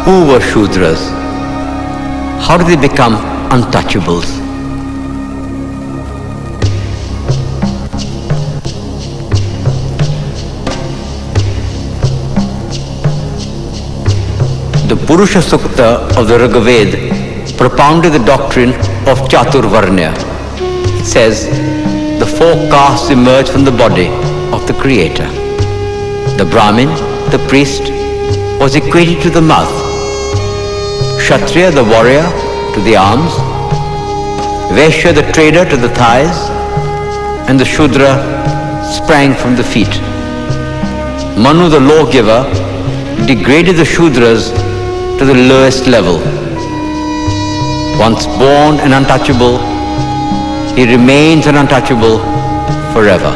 Who were Shudras? How did they become untouchables? The Purusha Sukta of the Rigveda propounded the doctrine of Chaturvarnya. It says, the four castes emerge from the body of the Creator. The Brahmin, the priest, was equated to the mouth. Kshatriya, the warrior, to the arms. Vaishya, the trader, to the thighs. And the Shudra sprang from the feet. Manu, the lawgiver, degraded the Shudras to the lowest level. Once born and untouchable, he remains an untouchable forever.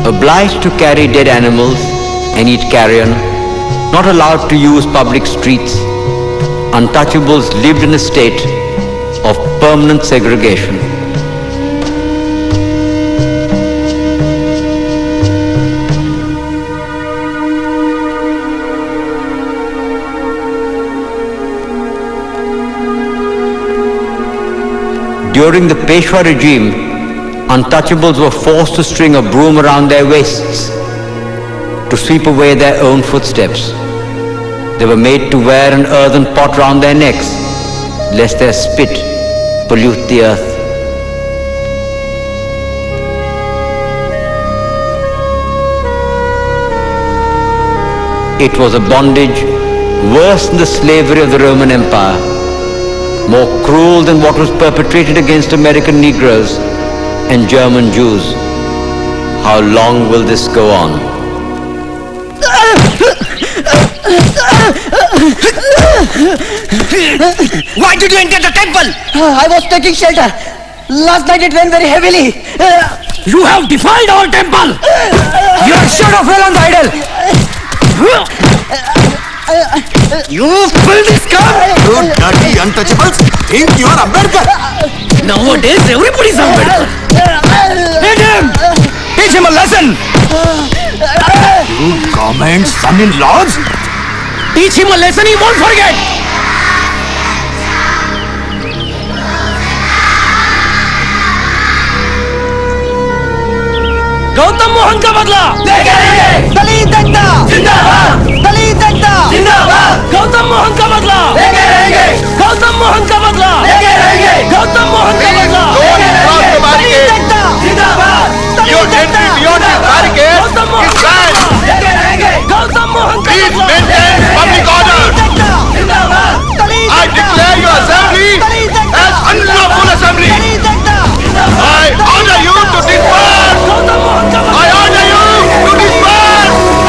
Obliged to carry dead animals and eat carrion, not allowed to use public streets, untouchables lived in a state of permanent segregation. During the Peshwa regime, untouchables were forced to string a broom around their waists to sweep away their own footsteps. They were made to wear an earthen pot round their necks, lest their spit pollute the earth. It was a bondage worse than the slavery of the Roman Empire, more cruel than what was perpetrated against American Negroes and German Jews. How long will this go on? Why did you enter the temple? I was taking shelter. Last night it rained very heavily. You have defiled our temple! You are shut of hell on the idol! You filthy scum! You dirty untouchables think you are Ambedkar! Nowadays everybody is Ambedkar! Hit him! Teach him a lesson! You government son-in-laws! Teach him a lesson he won't forget! Gautam Mohan का बदला लेके रहेंगे दलित एकता जिंदाबाद दलित एकता जिंदाबाद गौतम मोहन का बदला लेके रहेंगे गौतम मोहन का बदला लेके रहेंगे गौतम मोहन का बदला दलित एकता जिंदाबाद Your entry beyond this barricade Gautam Mohan is banned! लेके रहेंगे गौतम मोहन का Please बदला maintain public order! जिंदाबाद I declare your assembly as unlawful assembly! I order you to disperse! Gautam Mohan का I order you to disperse!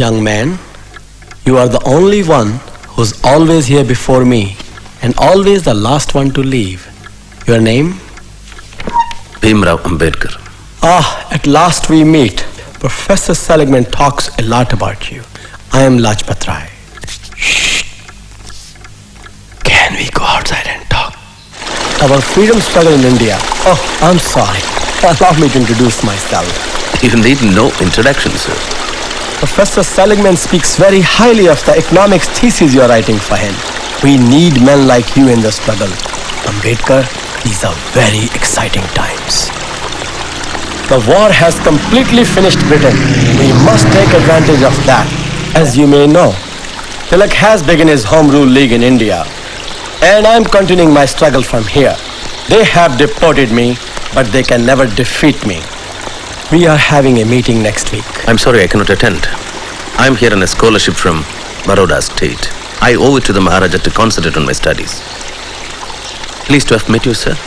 Young man, you are the only one who's always here before me and always the last one to leave. Your name? Bhimrao Ambedkar. At last we meet. Professor Seligman talks a lot about you. I am Lajpat Rai. Shh. Can we go outside and talk? Our freedom struggle in India. Oh, I'm sorry. Allow me to introduce myself. You need no introduction, sir. Professor Seligman speaks very highly of the economics thesis you are writing for him. We need men like you in the struggle. Ambedkar, these are very exciting times. The war has completely finished Britain. We must take advantage of that. As you may know, Tilak has begun his Home Rule League in India. And I'm continuing my struggle from here. They have deported me, but they can never defeat me. We are having a meeting next week. I'm sorry I cannot attend. I'm here on a scholarship from Baroda State. I owe it to the Maharaja to concentrate on my studies. Pleased to have met you, sir.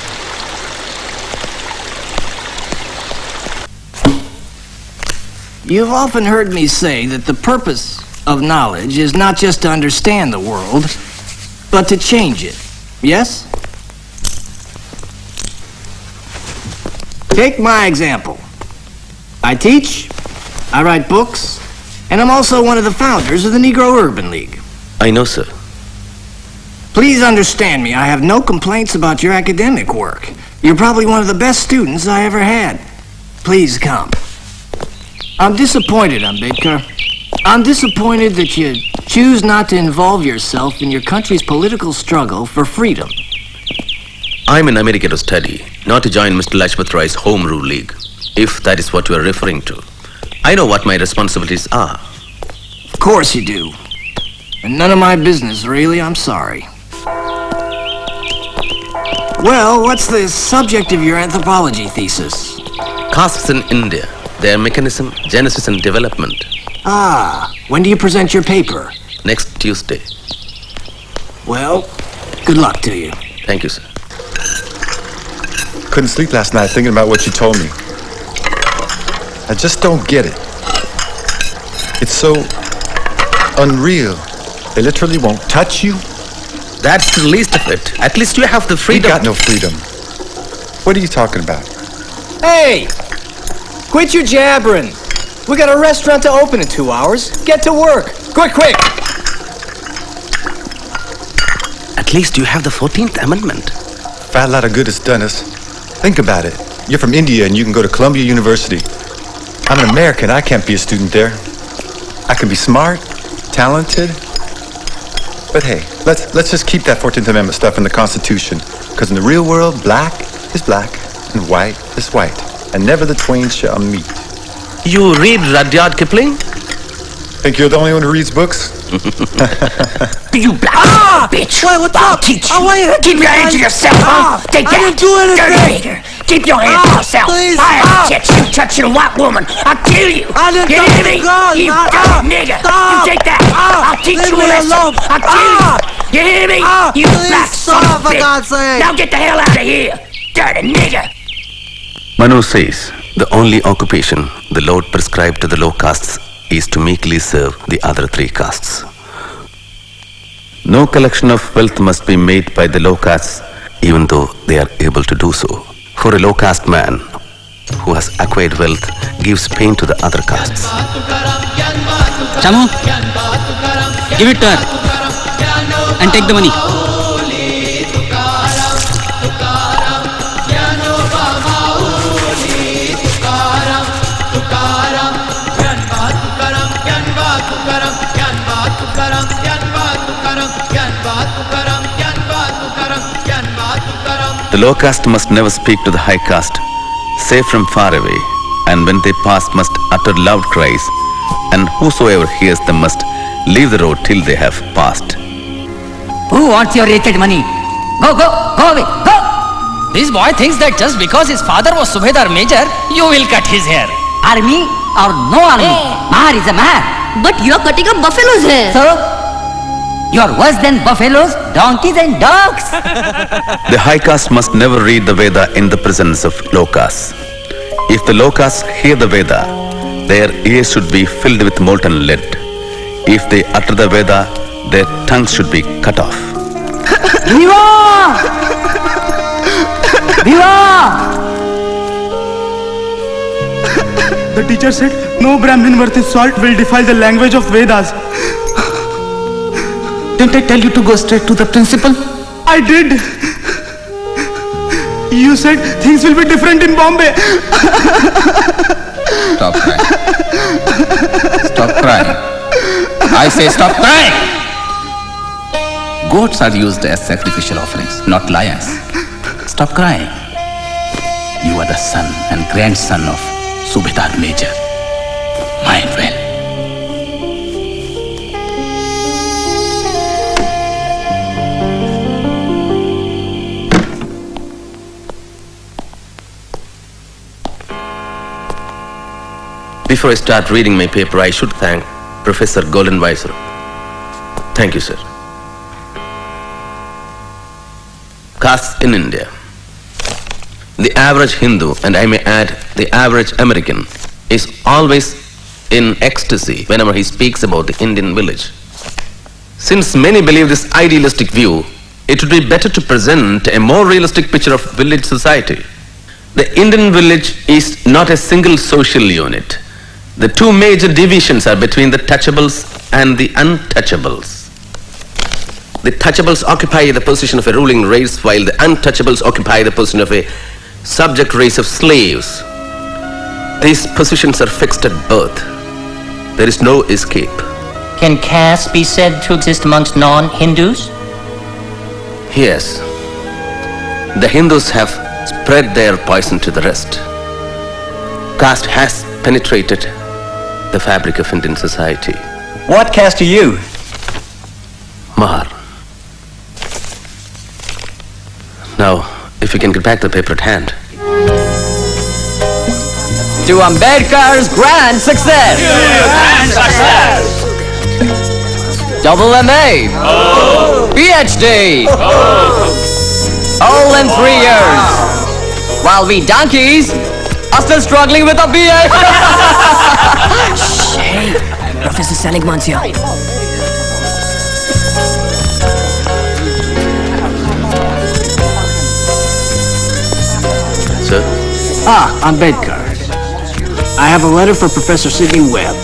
You've often heard me say that the purpose of knowledge is not just to understand the world, but to change it. Yes? Take my example. I teach, I write books, and I'm also one of the founders of the Negro Urban League. I know, sir. Please understand me, I have no complaints about your academic work. You're probably one of the best students I ever had. Please come. I'm disappointed, Ambedkar. I'm disappointed that you choose not to involve yourself in your country's political struggle for freedom. I'm in America to study, not to join Mr. Lajpat Rai's Home Rule League, if that is what you are referring to. I know what my responsibilities are. Of course you do. And none of my business, really, I'm sorry. Well, what's the subject of your anthropology thesis? Castes in India, their mechanism, genesis and development. When do you present your paper? Next Tuesday. Well, good luck to you. Thank you, sir. Couldn't sleep last night thinking about what you told me. I just don't get it. It's so unreal. They literally won't touch you. That's the least of it. At least you have the We freedom. got no freedom. What are you talking about? Hey! Quit your jabbering. We got a restaurant to open in 2 hours. Get to work. Quick! At least you have the 14th Amendment. Fat lot of good it's done us. Think about it. You're from India and you can go to Columbia University. I'm an American. I can't be a student there. I can be smart, talented. But hey, let's just keep that 14th Amendment stuff in the Constitution. Because in the real world, black is black and white is white. And never the twain shall meet. You read Rudyard Kipling? Think you're the only one who reads books? You black bitch! what's I'll up? teach you. I want you to Keep your hands to yourself, huh? Take I that, didn't do anything. dirty nigger. Keep your hands to yourself. Please, I catch you touching a white woman. I'll kill you. I didn't You touch hear the me? girl. You Stop. dirty nigger. Stop. You take that. I'll teach Leave you a me lesson. alone. I'll kill you. You hear me? You please black son stop, of a for bitch. God's sake. Now get the hell out of here, dirty nigger. Manu says, the only occupation the Lord prescribed to the low castes is to meekly serve the other three castes. No collection of wealth must be made by the low castes, even though they are able to do so. For a low caste man who has acquired wealth gives pain to the other castes. Chamu, give it to her and take the money. The low caste must never speak to the high caste, save from far away, and when they pass must utter loud cries, and whosoever hears them must leave the road till they have passed. Who wants your wretched money? Go away, go! This boy thinks that just because his father was Subedar Major, you will cut his hair. Army or no army, Mahar is a Mahar. But you're cutting up buffalo's hair. So, you're worse than buffaloes, donkeys and dogs. The high caste must never read the Veda in the presence of low castes. If the low castes hear the Veda, their ears should be filled with molten lead. If they utter the Veda, their tongues should be cut off. Viva! Viva! The teacher said no Brahmin worth his salt will defile the language of Vedas. Didn't I tell you to go straight to the principal? I did. You said things will be different in Bombay. Stop crying. Stop crying. I say stop crying! Goats are used as sacrificial offerings, not lions. Stop crying. You are the son and grandson of Subedar Major. Mind well. Before I start reading my paper, I should thank Professor Goldenweiser. Thank you, sir. Castes in India. The average Hindu, and I may add the average American, is always in ecstasy whenever he speaks about the Indian village. Since many believe this idealistic view, it would be better to present a more realistic picture of village society. The Indian village is not a single social unit. The two major divisions are between the touchables and the untouchables. The touchables occupy the position of a ruling race, while the untouchables occupy the position of a subject race of slaves. These positions are fixed at birth. There is no escape. Can caste be said to exist amongst non-Hindus? Yes, the Hindus have spread their poison to the rest. Caste has penetrated the fabric of Indian society. What caste are you? Mahar. Now, if you can get back the paper at hand. To Ambedkar's grand success! Grand success! Double MA! PhD! All in 3 years! While we donkeys are still struggling with a BA! Hey, Professor Seligman's here. Sir? Ambedkar. I have a letter for Professor Sidney Webb.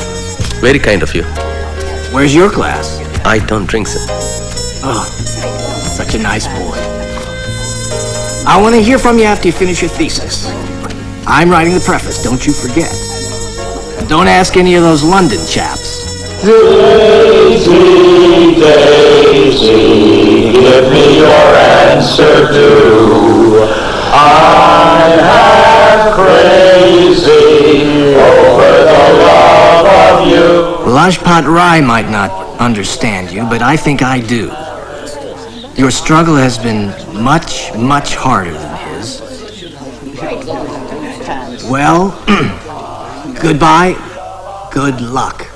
Very kind of you. Where's your class? I don't drink, sir. Oh, such a nice boy. I want to hear from you after you finish your thesis. I'm writing the preface, don't you forget. And don't ask any of those London chaps. Daisy, Daisy, give me your answer too. I am crazy over the love of you. Lajpat Rai might not understand you, but I think I do. Your struggle has been much, much harder than his. Well, goodbye, good luck.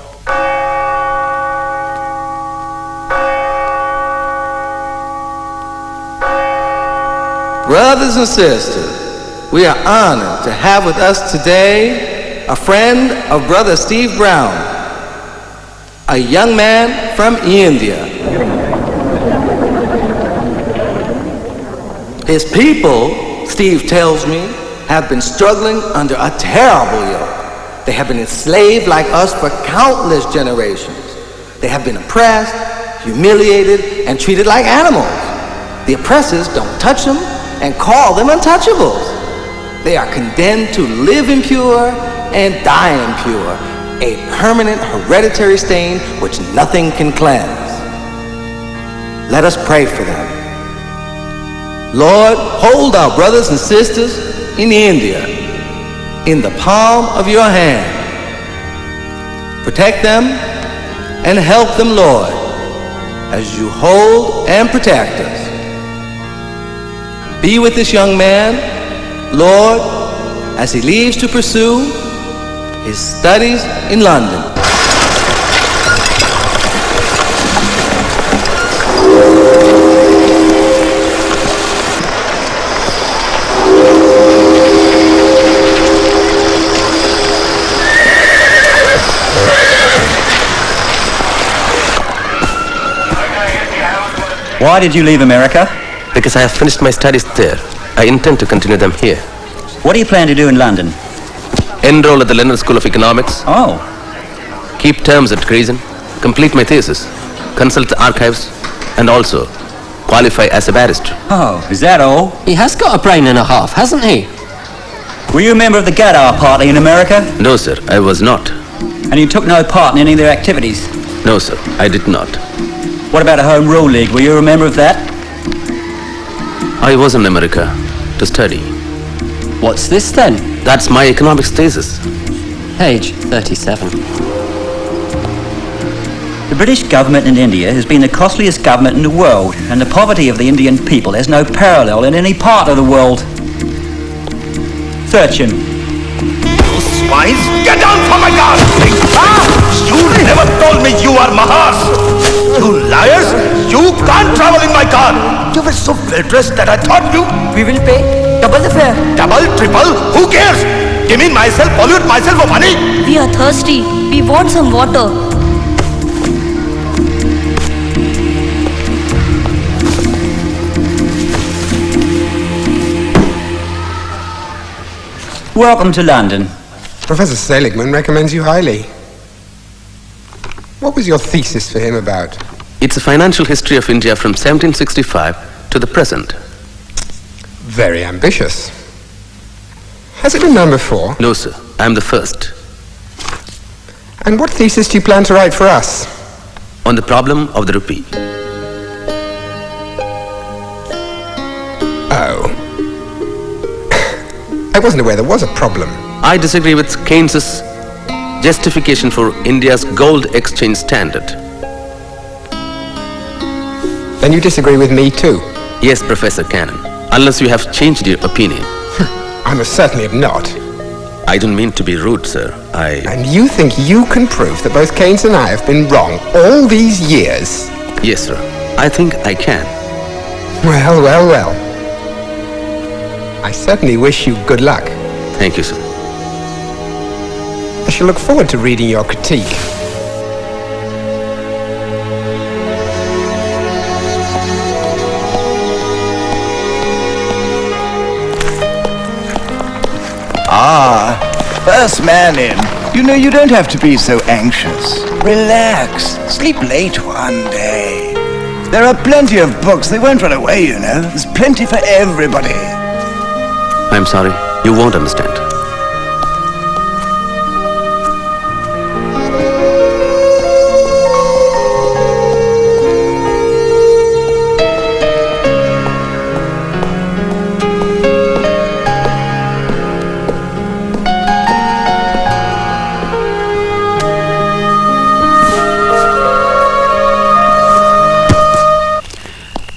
Brothers and sisters, we are honored to have with us today a friend of Brother Steve Brown, a young man from India. His people, Steve tells me, have been struggling under a terrible yoke. They have been enslaved like us for countless generations. They have been oppressed, humiliated, and treated like animals. The oppressors don't touch them and call them untouchables. They are condemned to live impure and die impure, a permanent hereditary stain which nothing can cleanse. Let us pray for them. Lord, hold our brothers and sisters in India in the palm of your hand. Protect them and help them, Lord, as you hold and protect us. Be with this young man, Lord, as he leaves to pursue his studies in London. Why did you leave America? Because I have finished my studies there. I intend to continue them here. What do you plan to do in London? Enroll at the London School of Economics. Oh. Keep terms at Grayson. Complete my thesis. Consult the archives. And also qualify as a barrister. Oh, is that all? He has got a brain and a half, hasn't he? Were you a member of the Gadar Party in America? No, sir, I was not. And you took no part in any of their activities? No, sir, I did not. What about a Home Rule League? Were you a member of that? I was in America to study. What's this then? That's my economics thesis. Page 37. The British government in India has been the costliest government in the world, and the poverty of the Indian people has no parallel in any part of the world. Search him. You spies, get down from my car! You never told me you are Mahas! You liars! You can't travel in my car! You were so well-dressed that I thought you... We will pay double the fare. Double, triple, who cares? Give me myself, pollute myself for money! We are thirsty. We want some water. Welcome to London. Professor Seligman recommends you highly. What was your thesis for him about? It's a financial history of India from 1765 to the present. Very ambitious. Has it been done before? No, sir. I'm the first. And what thesis do you plan to write for us? On the problem of the rupee. Oh. I wasn't aware there was a problem. I disagree with Keynes's justification for India's gold exchange standard. Then you disagree with me too? Yes, Professor Cannon. Unless you have changed your opinion. I most certainly have not. I don't mean to be rude, sir. And you think you can prove that both Keynes and I have been wrong all these years? Yes, sir. I think I can. Well, well, well. I certainly wish you good luck. Thank you, sir. I shall look forward to reading your critique. Ah, first man in. You know, you don't have to be so anxious. Relax. Sleep late one day. There are plenty of books. They won't run away, you know. There's plenty for everybody. I'm sorry. You won't understand.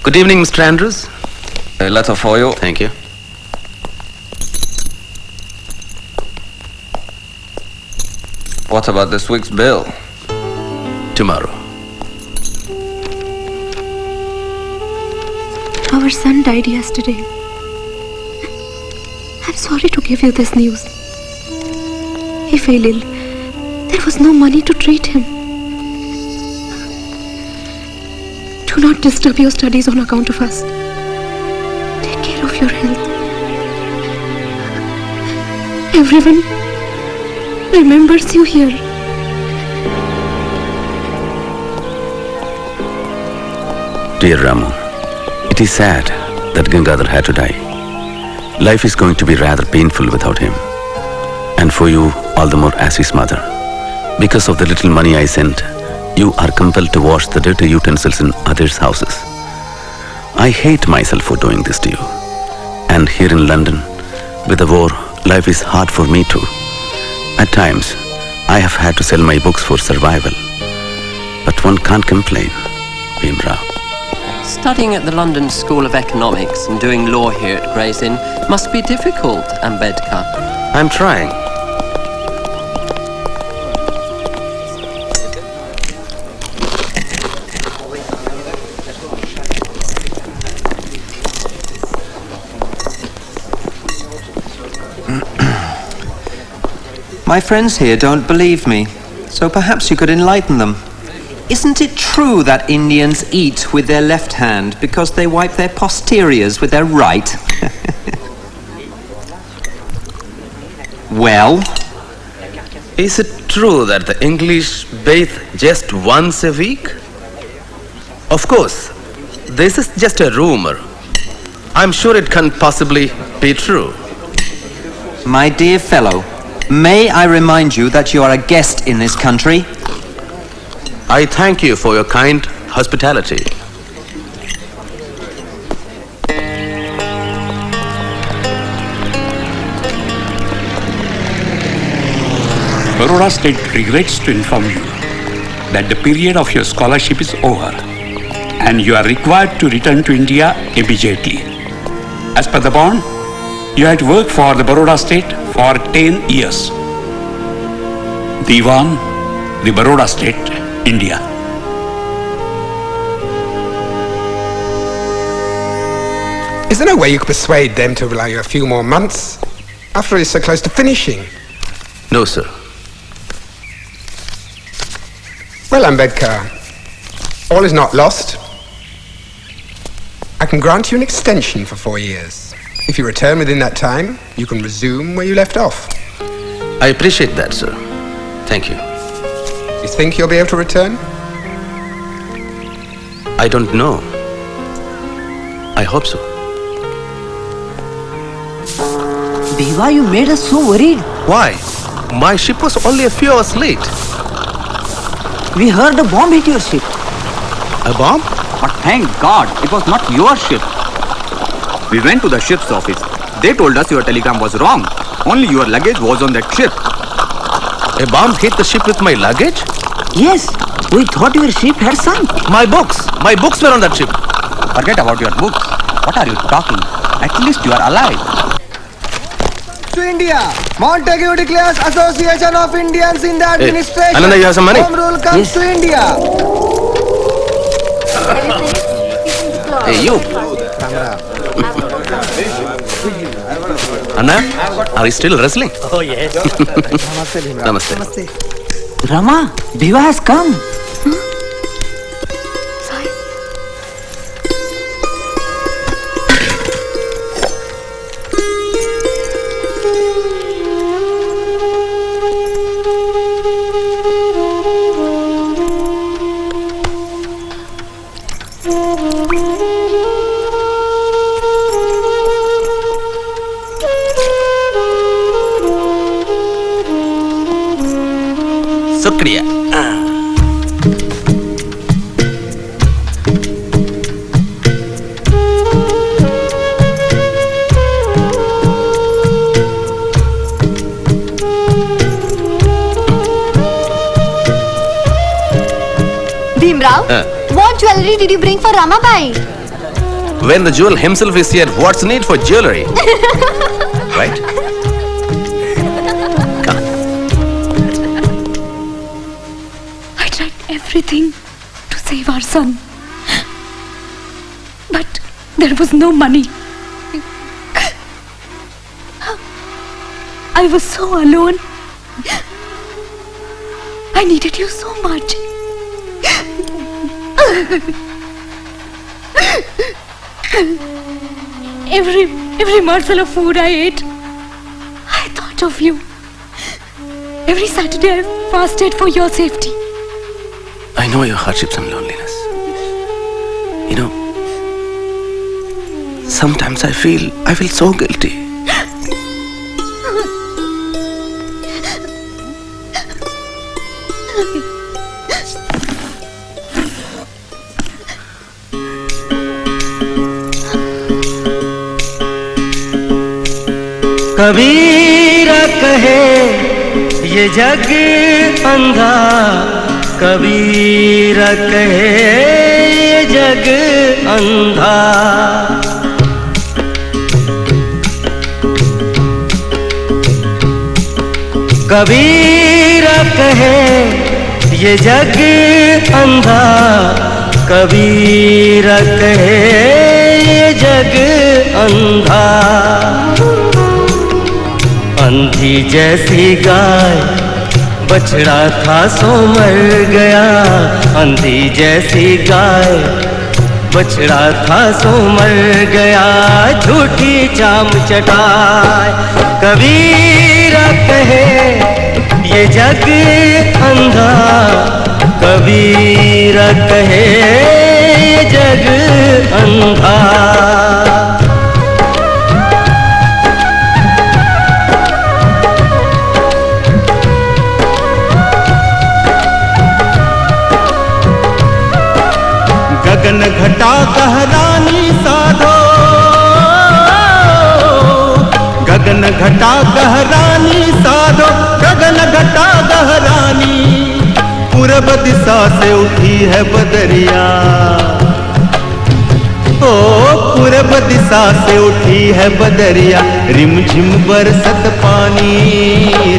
Good evening, Mr. Andrews. A letter for you. Thank you. What about this week's bill? Tomorrow. Our son died yesterday. I'm sorry to give you this news. He fell ill. There was no money to treat him. Do not disturb your studies on account of us. Take care of your health. Everyone remembers you here. Dear Ramu, it is sad that Gangadhar had to die. Life is going to be rather painful without him. And for you, all the more as his mother. Because of the little money I sent, you are compelled to wash the dirty utensils in others' houses. I hate myself for doing this to you. And here in London, with the war, life is hard for me too. At times, I have had to sell my books for survival. But one can't complain, Bhimrao. Studying at the London School of Economics and doing law here at Gray's Inn must be difficult, Ambedkar. I'm trying. My friends here don't believe me, so perhaps you could enlighten them. Isn't it true that Indians eat with their left hand because they wipe their posteriors with their right? Well? Is it true that the English bathe just once a week? Of course, this is just a rumor. I'm sure it can't possibly be true. My dear fellow, may I remind you that you are a guest in this country? I thank you for your kind hospitality. Baroda State regrets to inform you that the period of your scholarship is over and you are required to return to India immediately. As per the bond, you had worked for the Baroda State for 10 years. Diwan, the Baroda State, India. Is there no way you could persuade them to allow you a few more months? After all, it's so close to finishing. No, sir. Well, Ambedkar, all is not lost. I can grant you an extension for 4 years. If you return within that time, you can resume where you left off. I appreciate that, sir. Thank you. You think you'll be able to return? I don't know. I hope so. Deva, you made us so worried. Why? My ship was only a few hours late. We heard a bomb hit your ship. A bomb? But thank God, it was not your ship. We went to the ship's office. They told us your telegram was wrong. Only your luggage was on that ship. A bomb hit the ship with my luggage? Yes, we thought your ship had sunk. My books were on that ship. Forget about your books. What are you talking? At least you are alive. To India, Montague declares Association of Indians in the administration. Ananda, you have some money? Home rule comes to India. Hey, you. Anna, are you still wrestling? Oh, yes. Namaste. Rama, Deva has come. Shukriya. Bhimrao, what jewelry did you bring for Ramabai? When the jewel himself is here, what's need for jewelry? Right? I tried everything to save our son. But there was no money. I was so alone. I needed you so much. Every morsel of food I ate, I thought of you. Every Saturday I fasted for your safety. I know your hardships and loneliness. You know, sometimes I feel so guilty. Kabir कहे ये जग अंधा, कबीर कहे ये जग अंधा। कबीर कहे ये जग अंधा, कबीर कहे ये जग अंधा। अंधी जैसी गाय बछड़ा था सो मर गया अंधी जैसी गाय, बछड़ा था सो मर गया झूठी चाम चटाए। कबीरा कहे ये जग अंधा, कबीरा कहे ये जग अंधा। गगन घटा कहरानी साधो, गगन घटा कहरानी साधो, गगन घटा गहरानी। पूरब दिशा से उठी है बदरिया, ओ पूरब दिशा से उठी है बदरिया। रिमझिम बरसत पानी,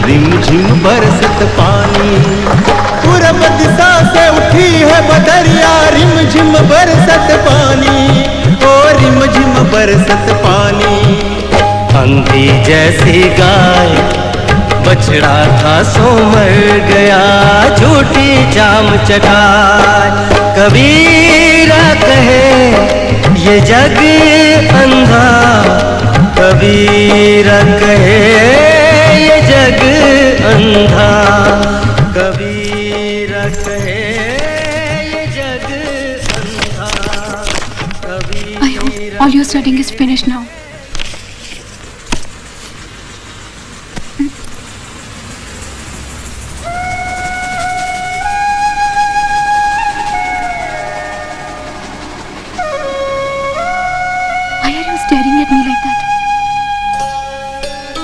रिमझिम बरसत पानी। पूरब दिशा से उठी है बदरिया, रिमझिम बरसत पानी, ओ रिमझिम बरसत पानी। अंधी जैसी गाय, बछड़ा था सो मर गया झूठी चाम चटाए। कबीरा कहे ये जग अंधा, कबीरा कहे ये जग अंधा, कबीरा कहे ये जग अंधा, I hope all your studying is finished now. Why are you staring at me like that?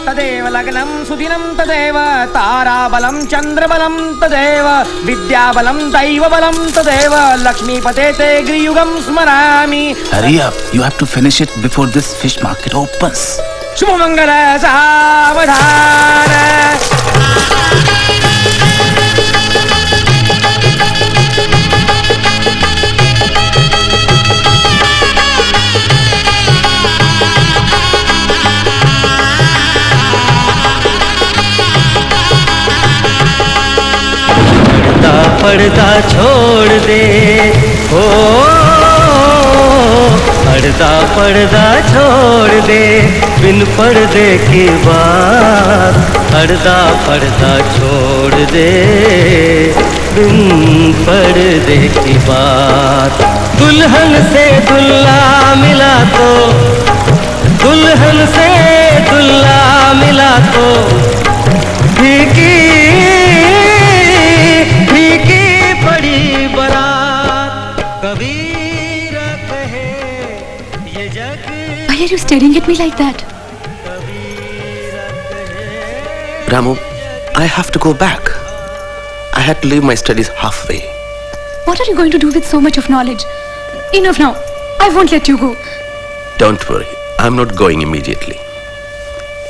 तदेव लग्नं सुदिनं तदेव ताराबलं चन्द्रबलं तदेव विद्याबलं दैवबलं तदेव लक्ष्मीपते ते गृयुगं स्मरामि। Hurry up, you have to finish it before this fish market opens. Shubhmangal सावधान। पर्दा छोड़ दे ओ, पर्दा पर्दा छोड़ दे बिन पर्दे की बात। पर्दा पर्दा छोड़ दे बिन पर्दे की बात। दुल्हन से दुल्हा मिला तो, दुल्हन से दुल्हा मिला तो फीकी Why are you staring at me like that? Ramu, I have to go back. I had to leave my studies halfway. What are you going to do with so much of knowledge? Enough now. I won't let you go. Don't worry, I'm not going immediately.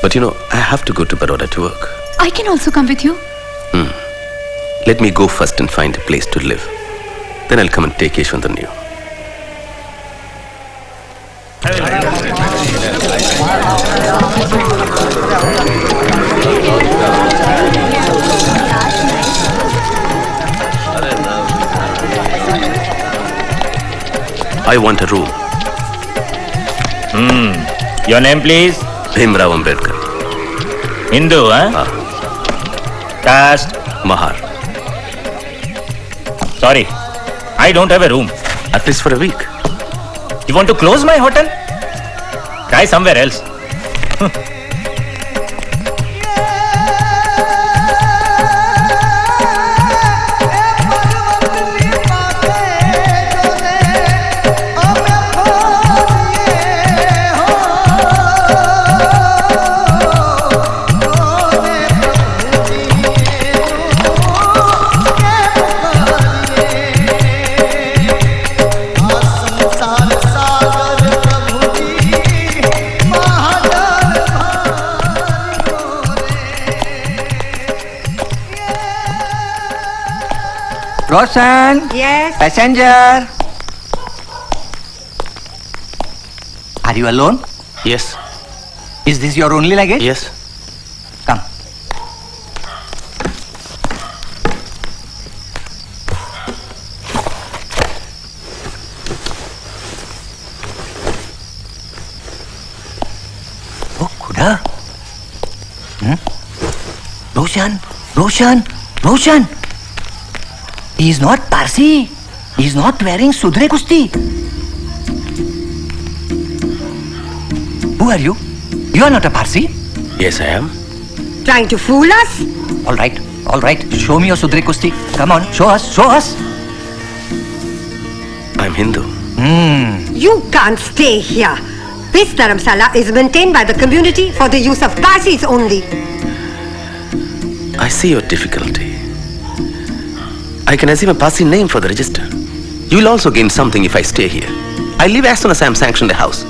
But you know, I have to go to Baroda to work. I can also come with you. Let me go first and find a place to live. Then I'll come and take Yeshwantan. I want a room. Your name, please? Bhimrao Ambedkar. Hindu, huh? Caste? Mahar. Sorry, I don't have a room. At least for a week. You want to close my hotel? Try somewhere else. Roshan? Yes? Passenger? Are you alone? Yes. Is this your only luggage? Yes. Come. Roshan. He is not Parsi. He is not wearing Sudre Kusti. Who are you? You are not a Parsi. Yes, I am. Trying to fool us? All right. Show me your Sudre Kusti. Come on, show us. I'm Hindu. You can't stay here. This dharamsala is maintained by the community for the use of Parsis only. I see your difficulty. I can assume a Parsi name for the register. You will also gain something if I stay here. I leave as soon as I am sanctioned a house.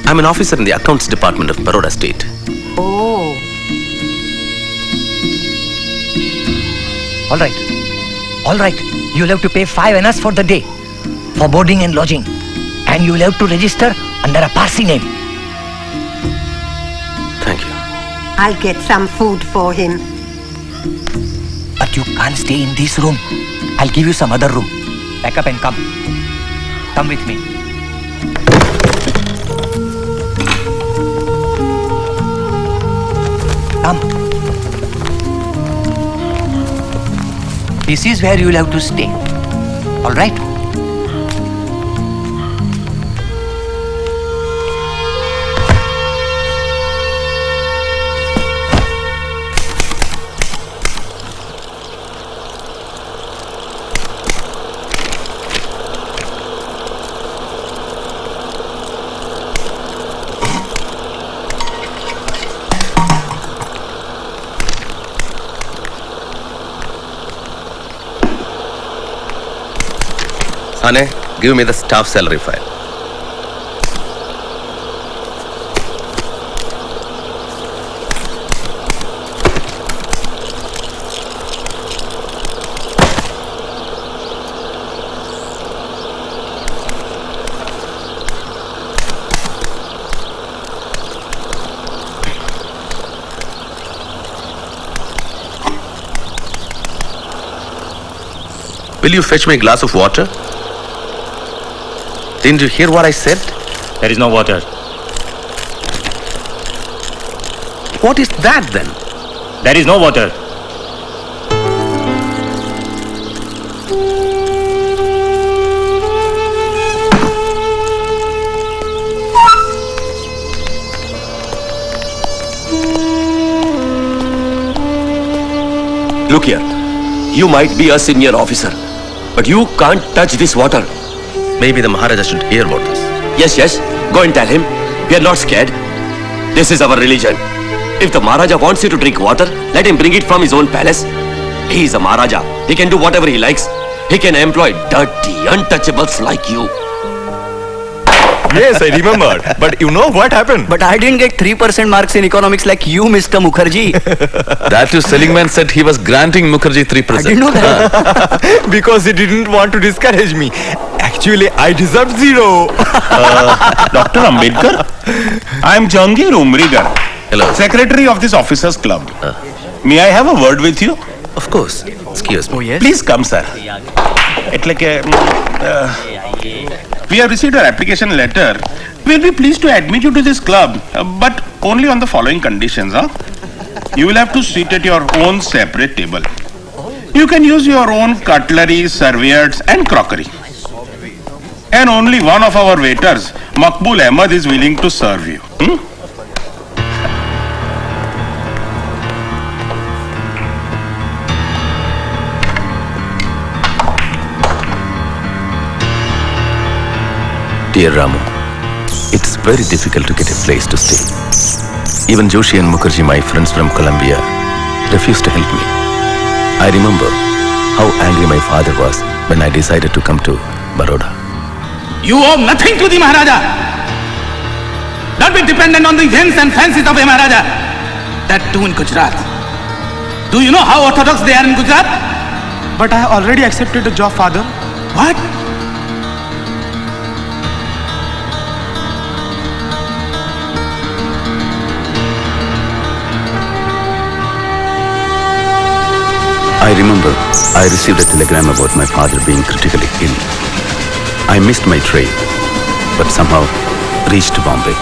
I'm an officer in the accounts department of Baroda State. Oh. All right. You will have to pay 5 annas for the day, for boarding and lodging. And you will have to register under a Parsi name. Thank you. I'll get some food for him. But you can't stay in this room. I'll give you some other room. Pack up and come. Come with me. Come. This is where you'll have to stay. All right? Ane, give me the staff salary file. Will you fetch me a glass of water? Didn't you hear what I said? There is no water. What is that then? There is no water. Look here. You might be a senior officer, but you can't touch this water. Maybe the Maharaja should hear about this. Yes. Go and tell him. We are not scared. This is our religion. If the Maharaja wants you to drink water, let him bring it from his own palace. He is a Maharaja. He can do whatever he likes. He can employ dirty, untouchables like you. Yes, I remember. But you know what happened? But I didn't get 3% marks in economics like you, Mr. Mukherjee. That too, Seligman said he was granting Mukherjee 3%. I didn't know that. Because he didn't want to discourage me. Actually, I deserved 0. Dr. Ambedkar, I am Jahangir Umrigar. Hello. Secretary of this officers club. May I have a word with you? Of course. Excuse me. Oh, yes? Please come, sir. We have received our application letter. We'll be pleased to admit you to this club, but only on the following conditions. You will have to sit at your own separate table. You can use your own cutlery, serviettes and crockery. And only one of our waiters, Makbul Ahmed, is willing to serve you. Dear Ramu, it's very difficult to get a place to stay. Even Joshi and Mukherjee, my friends from Colombia, refused to help me. I remember how angry my father was when I decided to come to Baroda. You owe nothing to the Maharaja. Don't be dependent on the whims and fancies of a Maharaja. That too in Gujarat. Do you know how orthodox they are in Gujarat? But I have already accepted the job, father. What? I remember I received a telegram about my father being critically ill. I missed my train, but somehow reached Bombay.